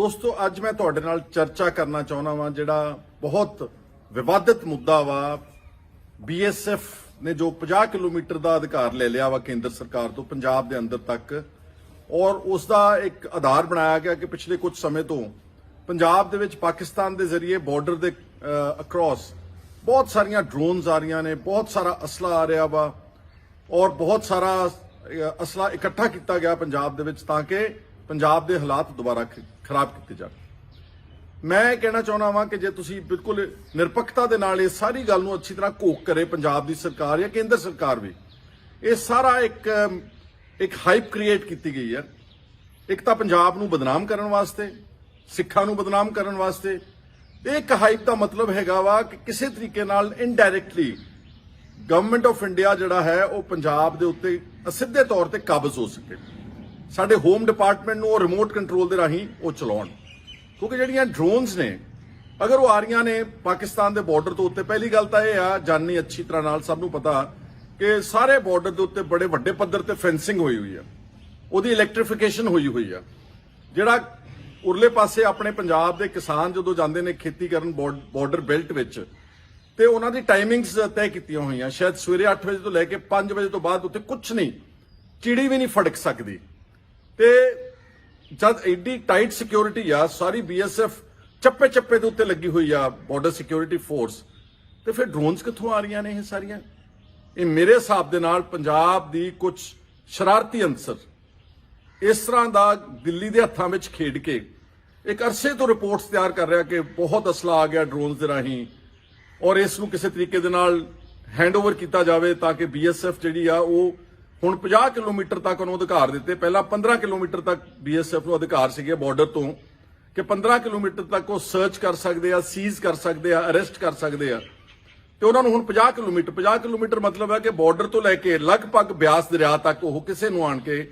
दोस्तों अज मैं तुहाडे नाल चर्चा करना चाहुंदा वां जिहड़ा बहुत विवादित मुद्दा वा BSF ने जो 50 किलोमीटर का अधिकार ले लिया वा केंद्र सरकार तो पंजाब के अंदर तक और उसका एक आधार बनाया गया कि पिछले कुछ समय तो पंजाब दे विच पाकिस्तान के जरिए बॉर्डर के अक्रॉस बहुत सारिया ड्रोन्स आ रही ने, बहुत सारा असला आ रहा वा और बहुत सारा असला इकट्ठा किया गया पंजाब दे विच ताकि पंजाब के हालात दोबारा खराब किए जाए। मैं कहना चाहना वा कि जे तुसी बिल्कुल निरपक्षता के नाल इस सारी गल नूं अच्छी तरह घोख करे पंजाब की सरकार या केंद्र सरकार भी, ये सारा एक हाइप क्रिएट की गई है। एक तो पंजाब नूं बदनाम करने वास्ते, सिखां नूं बदनाम करने वास्ते। एक हाइप का मतलब हैगा वा कि किसी तरीके नाल इनडायरैक्टली गवर्नमेंट ऑफ इंडिया जिहड़ा है वो पंजाब दे उत्ते सीधे तौर पर काबज हो सके, साडे होम डिपार्टमेंट नूं रिमोट कंट्रोल दे राहीं वो चलाउण। क्योंकि जिहड़ियां ड्रोन्स ने अगर वो आ रही ने पाकिस्तान के बॉर्डर तो उत्ते, पहली गल तो यह आ जानी अच्छी तरह नाल सब नूं पता कि सारे बॉर्डर के उत्ते बड़े वड्डे पद्धर ते फेंसिंग हुई हुई है, उहदी इलैक्ट्रीफिकेशन हुई हुई है। जिहड़ा उरले पासे अपने पंजाब के किसान जदों जांदे ने खेती करन बॉर्डर बेल्ट विच ते उन्हां दी टाइमिंग्स तय कीतियां होईयां, शायद सवेरे 8 बजे तो लैके 5 बजे तो बाद उत्ते कुछ नहीं, चिड़ी भी नहीं फड़क सकती। ते जब एडी टाइट सिक्योरिटी आ, सारी BSF चप्पे चप्पे के उत्ते लगी हुई आ, बॉर्डर सिक्योरिटी फोर्स, तो फिर ड्रोन्स कित्थों आ रही ने ये सारियां? ये मेरे हिसाब दे नाल पंजाब दी कुछ शरारती अंसर इस तरह का दिल्ली के हत्थां विच खेड के एक अरसे तो रिपोर्ट्स तैयार कर रहा कि बहुत असला आ गया ड्रोन्स के राहीं और इसनूं किसी तरीके दे नाल हैंडओवर किया जाए ताकि BSF जिहड़ी आ वो हुण 50 किलोमीटर तक उन्होंने अधिकार दिते। पहला 15 किलोमीटर तक BSF को अधिकार सीगे बॉर्डर तो कि 15 किलोमीटर तक वो सर्च कर सकते हैं, सीज कर सकते हैं, अरेस्ट कर सकते हैं। तो उन्होंने हुण 50 किलोमीटर मतलब है कि बॉर्डर तो लैके लगभग ब्यास दरिया तक वो किसी नूं आण के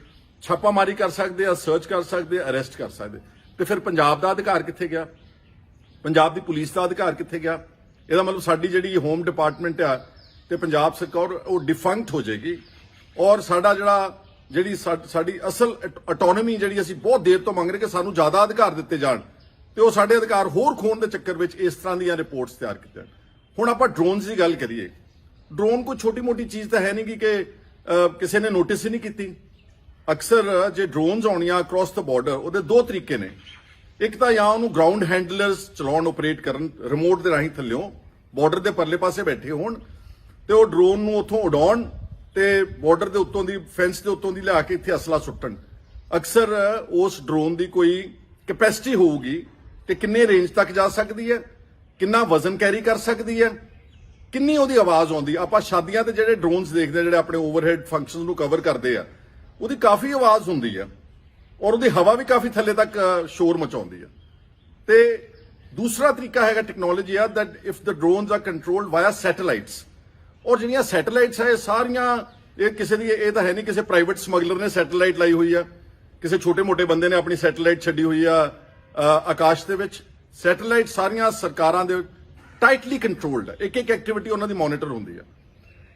छापामारी कर सकते हैं, सर्च कर सकते हैं, अरेस्ट कर सकते। तो फिर पंजाब का अधिकार कित्थे गया? पंजाब की पुलिस का अधिकार कित्थे गया? ਇਹਦਾ मतलब साडी जिहड़ी होम डिपार्टमेंट आ ते पंजाब सरकार वो डिफंक्ट हो जाएगी और साडा जिहड़ी साडी असल ऑटोनॉमी जिहड़ी असीं बहुत देर तो मंग रहे कि सानूं ज़्यादा अधिकार दिते जाण ते वो साडे अधिकार होर खोण दे चक्कर विच इस तरह दीयां रिपोर्ट्स तैयार कीतीआं। हुण आपां ड्रोन्स की गल करिए, ड्रोन कोई छोटी मोटी चीज़ तो है नहीं कि किसी ने नोटिस ही नहीं की। अक्सर जे ड्रोन्स आउणियां अक्रॉस द बॉर्डर उहदे दो तरीके ने, एक तो या उन्होंने ग्राउंड हैंडलर्स चलाउण ऑपरेट करन रिमोट के राहीं थल्लियों बॉर्डर के परले पासे बैठे होण ते वो ड्रोन नूं उत्थों उडाउण ते बॉर्डर के उत्तों दी फेंस के उत्तों दी लिया के इत्थे असला सुट्टण। अक्सर उस ड्रोन की कोई कैपेसिटी होगी कि किन्ने रेंज तक जा सकती है, किन्ना वजन कैरी कर सकती है, किन्नी उहदी आवाज़ आउंदी। आपां शादियां ते जिहड़े ड्रोन्स देखदे जिहड़े अपने ओवरहेड फंक्शनस नूं कवर करदे आ उहदी काफ़ी आवाज़ हुंदी है और उहदी हवा भी काफ़ी थल्ले तक शोर मचाउंदी है। ते दूसरा तरीका है टेक्नोलॉजी आ that if the drones are controlled via satellites, और जिहड़ियां सैटेलाइट्स है सारियां ये किसी दी ये तो है नहीं किसी प्राइवेट समगलर ने सैटेलाइट लाई हुई है, किसी छोटे मोटे बंदे ने अपनी सैटेलाइट छड्डी हुई है आकाश दे विच। सैटेलाइट सारियां सरकारां दे टाइटली कंट्रोल्ड है, एक एक एक्टिविटी उन्हां दी मॉनिटर हुंदी है।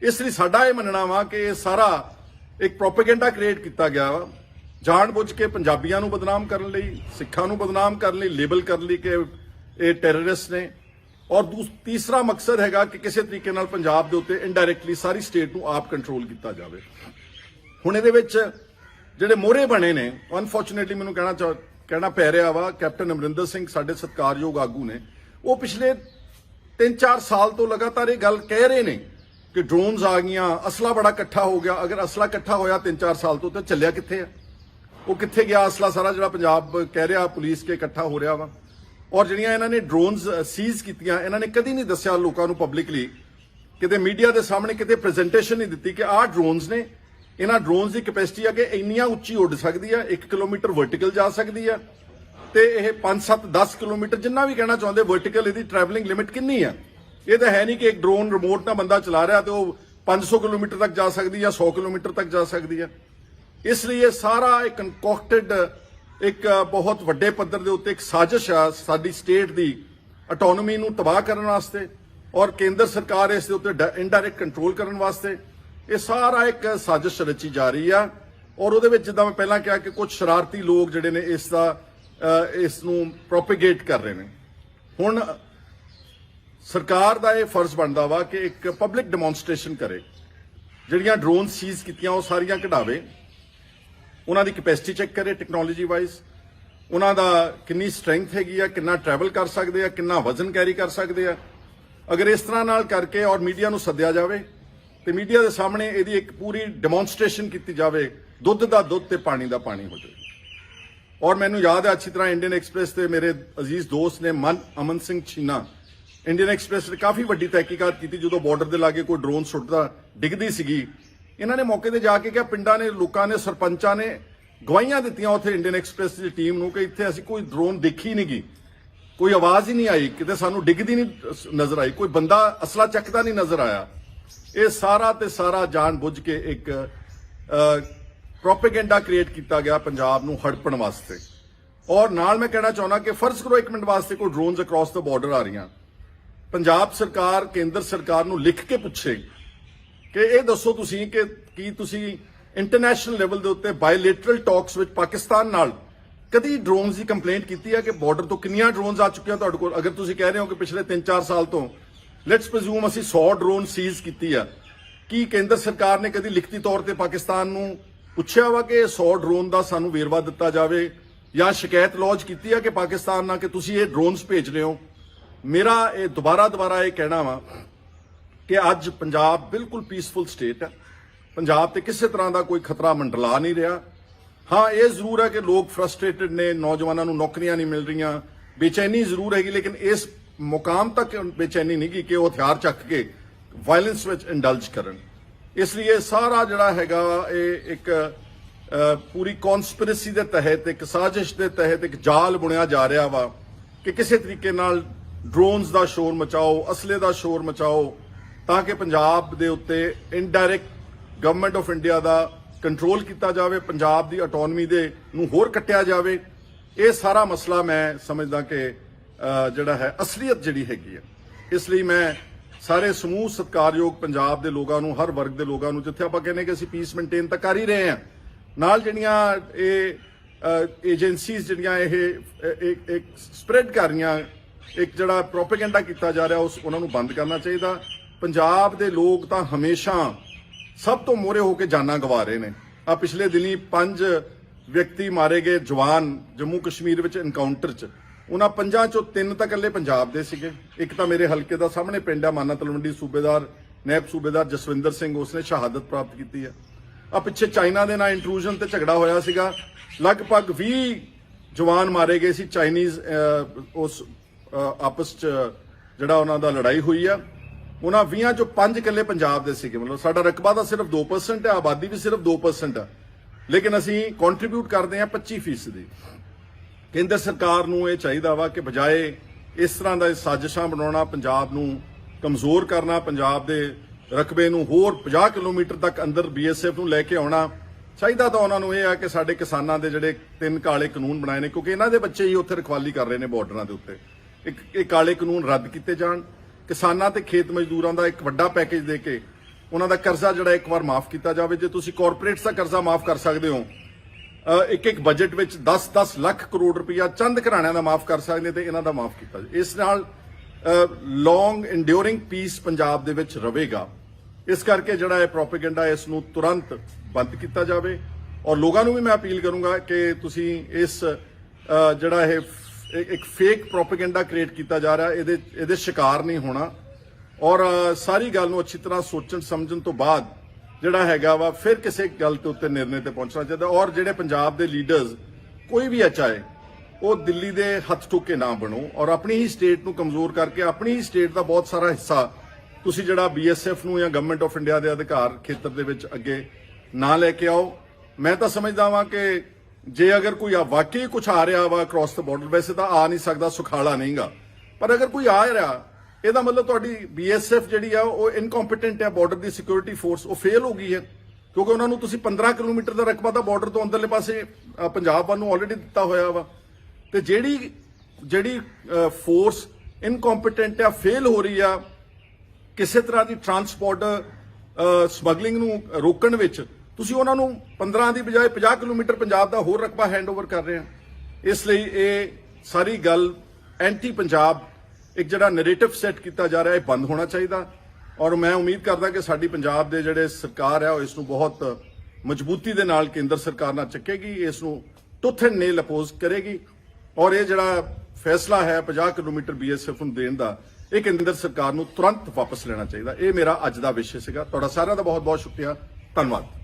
इसलिए साडा ये मनना वा कि सारा एक प्रोपेगेंडा क्रिएट किया गया वा जानबुझ के पंजाबियों नूं बदनाम करने लई, सिखां नूं बदनाम करने लई, लेबल करने लई कि ये टैररिस्ट ने। और तीसरा मकसद हैगा कि किसी तरीके नाल पंजाब दे उत्ते इनडायरैक्टली सारी स्टेट नूं आप कंट्रोल किया जाए। हुण इहदे विच जिहड़े मोहरे बने ने, अनफॉर्चुनेटली मैनूं कहना पै रहा वा कैप्टन अमरिंदर सिंह साडे सत्कारयोग आगू ने, वो पिछले 3-4 साल तो लगातार ये गल कह रहे ने कि ड्रोन्स आ गईयां, असला बड़ा इकट्ठा हो गया। अगर असला इकट्ठा होया 3-4 साल तो चलिया कित्थे है? वो कित्थे गया असला सारा जिहड़ा पंजाब कह रहा पुलिस के इकट्ठा हो रहा वा? और जिहड़ियां इन्हां ने ड्रोन्स सीज कीतियां इन्हां ने कदी नहीं दस्सिया लोकां नूं पब्लिकली, किते मीडिया के सामने किते प्रेजेंटेशन नहीं दी कि आह ड्रोन्स ने, इन्हां ड्रोन्स की कैपेसिटी है कि इन्नियां उच्ची उड़ सकती है, 1 किलोमीटर वर्टिकल जा सकती है ते यह 5-7-10 किलोमीटर जिन्ना भी कहना चाहते वर्टिकल इसकी ट्रैवलिंग लिमिट कितनी है। ये तो है नहीं कि एक ड्रोन रिमोट ना बंदा चला रहा तो 500 किलोमीटर तक जा सकती है या 100 किलोमीटर तक जा सकती है। इसलिए सारा एक कंकॉक्टेड एक बहुत वड्डे पद्धर के उत्ते एक साजिश आ साडी स्टेट की ऑटोनॉमी नूं तबाह करने वास्ते और केंद्र सरकार इस दे उत्ते इनडायरैक्ट कंट्रोल करने वास्ते ये सारा एक साजिश रची जा रही है। और उहदे विच जिद्दां मैं पहलां कहा कि कुछ शरारती लोग जिहड़े ने इसका ਇਸ ਨੂੰ ਪ੍ਰੋਪੇਗੇਟ ਕਰ ਰਹੇ ਨੇ। ਹੁਣ ਸਰਕਾਰ ਦਾ ਇਹ ਫਰਜ਼ ਬਣਦਾ ਵਾ ਕਿ ਇੱਕ ਪਬਲਿਕ ਡੈਮੋਨਸਟ੍ਰੇਸ਼ਨ ਕਰੇ, ਜਿਹੜੀਆਂ ਡਰੋਨ ਸੀਜ਼ ਕੀਤੀਆਂ ਉਹ ਸਾਰੀਆਂ ਕਢਾਵੇ, ਉਹਨਾਂ ਦੀ ਕੈਪੈਸਿਟੀ ਚੈੱਕ ਕਰੇ ਟੈਕਨੋਲੋਜੀ ਵਾਈਜ਼, ਉਹਨਾਂ ਦਾ ਕਿੰਨੀ ਸਟਰੈਂਥ ਹੈਗੀ ਆ, ਕਿੰਨਾ ਟਰੈਵਲ ਕਰ ਸਕਦੇ ਆ, ਕਿੰਨਾ ਵਜ਼ਨ ਕੈਰੀ ਕਰ ਸਕਦੇ ਆ। ਅਗਰ ਇਸ ਤਰ੍ਹਾਂ ਨਾਲ ਕਰਕੇ ਔਰ ਮੀਡੀਆ ਨੂੰ ਸੱਦਿਆ ਜਾਵੇ ਤੇ ਮੀਡੀਆ ਦੇ ਸਾਹਮਣੇ ਇਹਦੀ ਇੱਕ ਪੂਰੀ ਡੈਮੋਨਸਟ੍ਰੇਸ਼ਨ ਕੀਤੀ ਜਾਵੇ, ਦੁੱਧ ਦਾ ਦੁੱਧ ਤੇ ਪਾਣੀ ਦਾ ਪਾਣੀ ਹੋ ਜਾਵੇ। ਔਰ ਮੈਨੂੰ ਯਾਦ ਹੈ ਅੱਛੀ ਤਰ੍ਹਾਂ ਇੰਡੀਅਨ ਐਕਸਪ੍ਰੈਸ ਤੇ ਮੇਰੇ ਅਜ਼ੀਜ਼ ਦੋਸਤ ਨੇ ਅਮਨ ਸਿੰਘ ਛੀਨਾ, ਇੰਡੀਅਨ ਐਕਸਪ੍ਰੈਸ ਨੇ ਕਾਫੀ ਵੱਡੀ ਤਹਿਕੀਕਾਤ ਕੀਤੀ ਜਦੋਂ ਬਾਰਡਰ ਦੇ ਲਾਗੇ ਕੋਈ ਡਰੋਨ ਸੁੱਟਦਾ ਡਿੱਗਦੀ ਸੀਗੀ। ਇਹਨਾਂ ਨੇ ਮੌਕੇ ਤੇ ਜਾ ਕੇ ਕਿਹਾ, ਪਿੰਡਾਂ ਨੇ, ਲੋਕਾਂ ਨੇ, ਸਰਪੰਚਾਂ ਨੇ ਗਵਾਹੀਆਂ ਦਿੱਤੀਆਂ ਉੱਥੇ ਇੰਡੀਅਨ ਐਕਸਪ੍ਰੈਸ ਦੀ ਟੀਮ ਨੂੰ ਕਿ ਇੱਥੇ ਅਸੀਂ ਕੋਈ ਡਰੋਨ ਦੇਖੀ ਨਹੀਂ ਗਈ, ਕੋਈ ਆਵਾਜ਼ ਹੀ ਨਹੀਂ ਆਈ, ਕਿਤੇ ਸਾਨੂੰ ਡਿੱਗਦੀ ਨਹੀਂ ਨਜ਼ਰ ਆਈ, ਕੋਈ ਬੰਦਾ ਅਸਲਾ ਚੱਕਦਾ ਨਹੀਂ ਨਜ਼ਰ ਆਇਆ। ਇਹ ਸਾਰਾ ਤੇ ਸਾਰਾ ਜਾਣ ਬੁੱਝ ਕੇ ਇੱਕ ਪ੍ਰੋਪੇਗੈਂਡਾ ਕ੍ਰੀਏਟ ਕੀਤਾ ਗਿਆ ਪੰਜਾਬ ਨੂੰ ਹੜਪਣ ਵਾਸਤੇ। ਔਰ ਨਾਲ ਮੈਂ ਕਹਿਣਾ ਚਾਹੁੰਦਾ ਕਿ ਫਰਜ਼ ਕਰੋ 1 ਮਿੰਟ ਵਾਸਤੇ ਕੋਈ ਡਰੋਨਸ ਅਕ੍ਰੋਸ ਦ ਬਾਰਡਰ ਆ ਰਹੀਆਂ, ਪੰਜਾਬ ਸਰਕਾਰ ਕੇਂਦਰ ਸਰਕਾਰ ਨੂੰ ਲਿਖ ਕੇ ਪੁੱਛੇ ਕਿ ਇਹ ਦੱਸੋ ਤੁਸੀਂ ਕਿ ਕੀ ਤੁਸੀਂ ਇੰਟਰਨੈਸ਼ਨਲ ਲੈਵਲ ਦੇ ਉੱਤੇ ਬਾਇਲੇਟਰਲ ਟਾਕਸ ਵਿੱਚ ਪਾਕਿਸਤਾਨ ਨਾਲ ਕਦੀ ਡਰੋਨਸ ਦੀ ਕੰਪਲੇਂਟ ਕੀਤੀ ਹੈ ਕਿ ਬਾਰਡਰ ਤੋਂ ਕਿੰਨੀਆਂ ਡਰੋਨਸ ਆ ਚੁੱਕੀਆਂ ਤੁਹਾਡੇ ਕੋਲ? ਅਗਰ ਤੁਸੀਂ ਕਹਿ ਰਹੇ ਹੋ ਕਿ ਪਿਛਲੇ 3-4 ਸਾਲ ਤੋਂ ਲੈਟਸ ਪ੍ਰਜ਼ੂਮ ਅਸੀਂ 100 ਡਰੋਨ ਸੀਜ਼ ਕੀਤੀ ਆ, ਕੀ ਕੇਂਦਰ ਸਰਕਾਰ ਨੇ ਕਦੀ ਲਿਖਤੀ ਤੌਰ ਤੇ ਪਾਕਿਸਤਾਨ ਨੂੰ ਪੁੱਛਿਆ ਵਾ ਕਿ 100 ਡਰੋਨ ਦਾ ਸਾਨੂੰ ਵੇਰਵਾ ਦਿੱਤਾ ਜਾਵੇ, ਜਾਂ ਸ਼ਿਕਾਇਤ ਲੌਂਚ ਕੀਤੀ ਆ ਕਿ ਪਾਕਿਸਤਾਨ ਨਾਲ ਕਿ ਤੁਸੀਂ ਇਹ ਡਰੋਨਸ ਭੇਜ ਰਹੇ ਹੋ? ਮੇਰਾ ਇਹ ਦੁਬਾਰਾ ਇਹ ਕਹਿਣਾ ਵਾ ਕਿ ਅੱਜ ਪੰਜਾਬ ਬਿਲਕੁਲ ਪੀਸਫੁਲ ਸਟੇਟ ਹੈ, ਪੰਜਾਬ ਤੇ ਕਿਸੇ ਤਰ੍ਹਾਂ ਦਾ ਕੋਈ ਖਤਰਾ ਮੰਡਲਾ ਨਹੀਂ ਰਿਹਾ। ਹਾਂ, ਇਹ ਜ਼ਰੂਰ ਹੈ ਕਿ ਲੋਕ ਫਰਸਟ੍ਰੇਟਡ ਨੇ, ਨੌਜਵਾਨਾਂ ਨੂੰ ਨੌਕਰੀਆਂ ਨਹੀਂ ਮਿਲ ਰਹੀਆਂ, ਬੇਚੈਨੀ ਜ਼ਰੂਰ ਹੈਗੀ, ਲੇਕਿਨ ਇਸ ਮੁਕਾਮ ਤੱਕ ਬੇਚੈਨੀ ਨਹੀਂ ਗੀ ਕਿ ਉਹ ਹਥਿਆਰ ਚੱਕ ਕੇ ਵਾਇਲੈਂਸ ਵਿੱਚ ਇੰਡਲਜ ਕਰਨ। ਇਸ ਲਈ ਇਹ ਸਾਰਾ ਜਿਹੜਾ ਹੈਗਾ ਇਹ ਇੱਕ ਪੂਰੀ ਕਨਸਪੀਰੇਸੀ ਦੇ ਤਹਿਤ, ਇੱਕ ਸਾਜ਼ਿਸ਼ ਦੇ ਤਹਿਤ ਇੱਕ ਜਾਲ ਬੁਣਿਆ ਜਾ ਰਿਹਾ ਵਾ ਕਿ ਕਿਸੇ ਤਰੀਕੇ ਨਾਲ ਡਰੋਨਸ ਦਾ ਸ਼ੋਰ ਮਚਾਓ, ਅਸਲੇ ਦਾ ਸ਼ੋਰ ਮਚਾਓ, ਤਾਂ ਕਿ ਪੰਜਾਬ ਦੇ ਉੱਤੇ indirect government of India the control ਕੀਤਾ ਜਾਵੇ, ਪੰਜਾਬ ਦੀ ਆਟੋਨਮੀ ਦੇ ਨੂੰ ਹੋਰ ਕੱਟਿਆ ਜਾਵੇ। ਇਹ ਸਾਰਾ ਮਸਲਾ ਮੈਂ ਸਮਝਦਾ ਕਿ ਜਿਹੜਾ ਹੈ ਅਸਲੀਅਤ ਜਿਹੜੀ ਹੈਗੀ ਹੈ। ਇਸ ਲਈ ਮੈਂ ਸਾਰੇ ਸਮੂਹ ਸਤਿਕਾਰਯੋਗ ਪੰਜਾਬ ਦੇ ਲੋਕਾਂ ਨੂੰ, ਹਰ ਵਰਗ ਦੇ ਲੋਕਾਂ ਨੂੰ, ਜਿੱਥੇ ਆਪਾਂ ਕਹਿੰਦੇ ਕਿ ਅਸੀਂ ਪੀਸ ਮੇਨਟੇਨ ਤਾਂ ਕਰ ਹੀ ਰਹੇ ਹਾਂ, ਨਾਲ ਜਿਹੜੀਆਂ ਇਹ ਏਜੰਸੀਜ਼ ਜਿਹੜੀਆਂ ਇਹ ਇੱਕ ਸਪਰੈਡ ਕਰ ਰਹੀਆਂ, ਇੱਕ ਜਿਹੜਾ ਪ੍ਰੋਪੇਗੈਂਡਾ ਕੀਤਾ ਜਾ ਰਿਹਾ, ਉਹਨਾਂ ਨੂੰ ਬੰਦ ਕਰਨਾ ਚਾਹੀਦਾ। ਪੰਜਾਬ ਦੇ ਲੋਕ ਤਾਂ ਹਮੇਸ਼ਾ ਸਭ ਤੋਂ ਮੋਹਰੇ ਹੋ ਕੇ ਜਾਨਾਂ ਗਵਾ ਰਹੇ ਨੇ। ਆ ਪਿਛਲੇ ਦਿਨੀ 5 ਵਿਅਕਤੀ ਮਾਰੇ ਗਏ ਜਵਾਨ ਜੰਮੂ ਕਸ਼ਮੀਰ ਵਿੱਚ ਐਨਕਾਊਂਟਰ 'ਚ, ਉਹਨਾਂ 5 ਚੋਂ 3 ਤਾਂ ਇਕੱਲੇ ਪੰਜਾਬ ਦੇ ਸੀਗੇ। ਇੱਕ ਤਾਂ ਮੇਰੇ ਹਲਕੇ ਦਾ ਸਾਹਮਣੇ ਪਿੰਡ ਆ ਮਾਨਾ ਤਲਵੰਡੀ, ਸੂਬੇਦਾਰ ਨਾਇਬ ਸੂਬੇਦਾਰ ਜਸਵਿੰਦਰ ਸਿੰਘ, ਉਸਨੇ ਸ਼ਹਾਦਤ ਪ੍ਰਾਪਤ ਕੀਤੀ ਹੈ। ਆ ਪਿੱਛੇ ਚਾਈਨਾ ਦੇ ਨਾਲ ਇੰਟਰੂਜਨ ਤੇ ਝਗੜਾ ਹੋਇਆ ਸੀਗਾ, ਲਗਭਗ 20 ਜਵਾਨ ਮਾਰੇ ਗਏ ਸੀ ਚਾਈਨੀਜ਼, ਉਸ ਆਪਸ 'ਚ ਜਿਹੜਾ ਉਹਨਾਂ ਦਾ ਲੜਾਈ ਹੋਈ ਆ। ਉਹਨਾਂ 20 ਚੋਂ 5 ਇਕੱਲੇ ਪੰਜਾਬ ਦੇ ਸੀਗੇ। ਮਤਲਬ ਸਾਡਾ ਰਕਬਾ ਤਾਂ ਸਿਰਫ 2% ਹੈ, ਆਬਾਦੀ ਵੀ ਸਿਰਫ 2% ਆ, ਲੇਕਿਨ ਅਸੀਂ ਕੰਟਰੀਬਿਊਟ ਕਰਦੇ ਹਾਂ 25%। ਕੇਂਦਰ ਸਰਕਾਰ ਨੂੰ ਇਹ ਚਾਹੀਦਾ ਵਾ ਕਿ ਬਜਾਏ ਇਸ ਤਰ੍ਹਾਂ ਦਾ ਸਾਜ਼ਿਸ਼ਾਂ ਬਣਾਉਣਾ, ਪੰਜਾਬ ਨੂੰ ਕਮਜ਼ੋਰ ਕਰਨਾ, ਪੰਜਾਬ ਦੇ ਰਕਬੇ ਨੂੰ ਹੋਰ 50 ਕਿਲੋਮੀਟਰ ਤੱਕ ਅੰਦਰ BSF ਨੂੰ ਲੈ ਕੇ ਆਉਣਾ ਚਾਹੀਦਾ, ਤਾਂ ਉਹਨਾਂ ਨੂੰ ਇਹ ਆ ਕਿ ਸਾਡੇ ਕਿਸਾਨਾਂ ਦੇ ਜਿਹੜੇ 3 ਕਾਲੇ ਕਾਨੂੰਨ ਬਣਾਏ ਨੇ, ਕਿਉਂਕਿ ਇਹਨਾਂ ਦੇ ਬੱਚੇ ਹੀ ਉੱਥੇ ਰਖਵਾਲੀ ਕਰ ਰਹੇ ਨੇ ਬਾਰਡਰਾਂ ਦੇ ਉੱਤੇ, ਇਹ ਕਾਲੇ ਕਾਨੂੰਨ ਰੱਦ ਕੀਤੇ ਜਾਣ। ਕਿਸਾਨਾਂ ਤੇ ਖੇਤ ਮਜ਼ਦੂਰਾਂ ਦਾ ਇੱਕ ਵੱਡਾ ਪੈਕੇਜ ਦੇ ਕੇ ਉਹਨਾਂ ਦਾ ਕਰਜ਼ਾ ਜਿਹੜਾ ਇੱਕ ਵਾਰ ਮਾਫ ਕੀਤਾ ਜਾਵੇ। ਜੇ ਤੁਸੀਂ ਕਾਰਪੋਰੇਟਸ ਦਾ ਕਰਜ਼ਾ ਮਾਫ ਕਰ ਸਕਦੇ ਹੋ, ਇੱਕ ਬਜਟ ਵਿੱਚ 10-10 ਲੱਖ ਕਰੋੜ ਰੁਪਇਆ ਚੰਦ ਘਰਾਣਿਆਂ ਦਾ ਮਾਫ ਕਰ ਸਕਦੇ, ਤੇ ਇਹਨਾਂ ਦਾ ਮਾਫ ਕੀਤਾ ਜਾਵੇ। ਇਸ ਨਾਲ ਲੌਂਗ ਇੰਡਿਊਰਿੰਗ ਪੀਸ ਪੰਜਾਬ ਦੇ ਵਿੱਚ ਰਹੇਗਾ। ਇਸ ਕਰਕੇ ਜਿਹੜਾ ਇਹ ਪ੍ਰੋਪੇਗੈਂਡਾ, ਇਸ ਨੂੰ ਤੁਰੰਤ ਬੰਦ ਕੀਤਾ ਜਾਵੇ। ਔਰ ਲੋਕਾਂ ਨੂੰ ਵੀ ਮੈਂ ਅਪੀਲ ਕਰੂੰਗਾ ਕਿ ਤੁਸੀਂ ਇਸ ਜਿਹੜਾ ਇਹ ਇੱਕ ਫੇਕ ਪ੍ਰੋਪੇਗੈਂਡਾ ਕ੍ਰੀਏਟ ਕੀਤਾ ਜਾ ਰਿਹਾ, ਇਹਦੇ ਸ਼ਿਕਾਰ ਨਹੀਂ ਹੋਣਾ, ਔਰ ਸਾਰੀ ਗੱਲ ਨੂੰ ਅੱਛੀ ਤਰ੍ਹਾਂ ਸੋਚਣ ਸਮਝਣ ਤੋਂ ਬਾਅਦ ਜਿਹੜਾ ਹੈਗਾ ਵਾ ਫਿਰ ਕਿਸੇ ਗੱਲ ਦੇ ਉੱਤੇ ਨਿਰਣੇ ਤੇ ਪਹੁੰਚਣਾ ਚਾਹੀਦਾ। ਔਰ ਜਿਹੜੇ ਪੰਜਾਬ ਦੇ ਲੀਡਰਸ ਕੋਈ ਵੀ ਚਾਹੇ ਉਹ ਦਿੱਲੀ ਦੇ ਹੱਥ ਠੋਕੇ ਨਾ ਬਣੋ, ਔਰ ਆਪਣੀ ਹੀ ਸਟੇਟ ਨੂੰ ਕਮਜ਼ੋਰ ਕਰਕੇ ਆਪਣੀ ਹੀ ਸਟੇਟ ਦਾ ਬਹੁਤ ਸਾਰਾ ਹਿੱਸਾ ਤੁਸੀਂ ਜਿਹੜਾ BSF ਨੂੰ ਜਾਂ ਗਵਰਨਮੈਂਟ ਆਫ ਇੰਡੀਆ ਦੇ ਅਧਿਕਾਰ ਖੇਤਰ ਦੇ ਵਿੱਚ ਅੱਗੇ ਨਾ ਲੈ ਕੇ ਆਓ। ਮੈਂ ਤਾਂ ਸਮਝਦਾ ਵਾਂ ਕਿ ਜੇ ਅਗਰ ਕੋਈ ਵਾਕਈ ਕੁਝ ਆ ਰਿਹਾ ਵਾ ਅਕ੍ਰੋਸ ਦ ਬਾਰਡਰ, ਵੈਸੇ ਤਾਂ ਆ ਨਹੀਂ ਸਕਦਾ, ਸੁਖਾਲਾ ਨਹੀਂਗਾ, ਪਰ ਅਗਰ ਕੋਈ ਆ ਰਿਹਾ, ਇਹਦਾ ਮਤਲਬ ਤੁਹਾਡੀ BSF ਜਿਹੜੀ ਆ ਉਹ ਇਨਕੰਪੀਟੈਂਟ ਹੈ, ਬਾਰਡਰ ਦੀ ਸਿਕਿਉਰਿਟੀ ਫੋਰਸ ਉਹ ਫੇਲ ਹੋ ਗਈ ਹੈ, ਕਿਉਂਕਿ ਉਹਨਾਂ ਨੂੰ ਤੁਸੀਂ 15 ਕਿਲੋਮੀਟਰ ਦਾ ਰਕਬਾ ਤਾਂ ਬਾਰਡਰ ਤੋਂ ਅੰਦਰਲੇ ਪਾਸੇ ਪੰਜਾਬ ਵੱਲ ਨੂੰ ਆਲਰੇਡੀ ਦਿੱਤਾ ਹੋਇਆ ਵਾ। ਤੇ ਜਿਹੜੀ ਫੋਰਸ ਇਨਕੰਪੀਟੈਂਟ ਆ, ਫੇਲ ਹੋ ਰਹੀ ਆ ਕਿਸੇ ਤਰ੍ਹਾਂ ਦੀ ਟਰਾਂਸਪੋਰਟ ਸਮਗਲਿੰਗ ਨੂੰ ਰੋਕਣ ਵਿੱਚ, ਤੁਸੀਂ ਉਹਨਾਂ ਨੂੰ 15 ਦੀ ਬਜਾਏ 50 ਕਿਲੋਮੀਟਰ ਪੰਜਾਬ ਦਾ ਹੋਰ ਰਕਬਾ ਹੈਂਡਓਵਰ ਕਰ ਰਹੇ ਆ। ਇਸ ਲਈ ਇਹ ਸਾਰੀ ਗੱਲ ਐਂਟੀ ਪੰਜਾਬ ਇੱਕ ਜਿਹੜਾ ਨੈਰੇਟਿਵ ਸੈੱਟ ਕੀਤਾ ਜਾ ਰਿਹਾ ਹੈ ਬੰਦ ਹੋਣਾ ਚਾਹੀਦਾ ਔਰ ਮੈਂ ਉਮੀਦ ਕਰਦਾ ਕਿ ਸਾਡੀ ਪੰਜਾਬ ਦੇ ਜਿਹੜੇ ਸਰਕਾਰ ਹੈ ਉਹ ਇਸ ਨੂੰ ਬਹੁਤ ਮਜ਼ਬੂਤੀ ਦੇ ਨਾਲ ਕੇਂਦਰ ਸਰਕਾਰ ਨਾਲ ਚੱਕੇਗੀ, ਇਸ ਨੂੰ ਟੁੱਥ ਐਂਡ ਨੇਲ ਅਪੋਜ਼ ਕਰੇਗੀ ਔਰ ਇਹ ਜਿਹੜਾ ਫੈਸਲਾ ਹੈ 50 ਕਿਲੋਮੀਟਰ BSF ਨੂੰ ਦੇਣ ਦਾ ਇਹ ਕੇਂਦਰ ਸਰਕਾਰ ਨੂੰ ਤੁਰੰਤ ਵਾਪਸ ਲੈਣਾ ਚਾਹੀਦਾ। ਇਹ ਮੇਰਾ ਅੱਜ ਦਾ ਵਿਸ਼ੇ ਸੀਗਾ। ਤੁਹਾਡਾ ਸਾਰਿਆਂ ਦਾ ਬਹੁਤ ਬਹੁਤ ਸ਼ੁਕਰੀਆ, ਧੰਨਵਾਦ।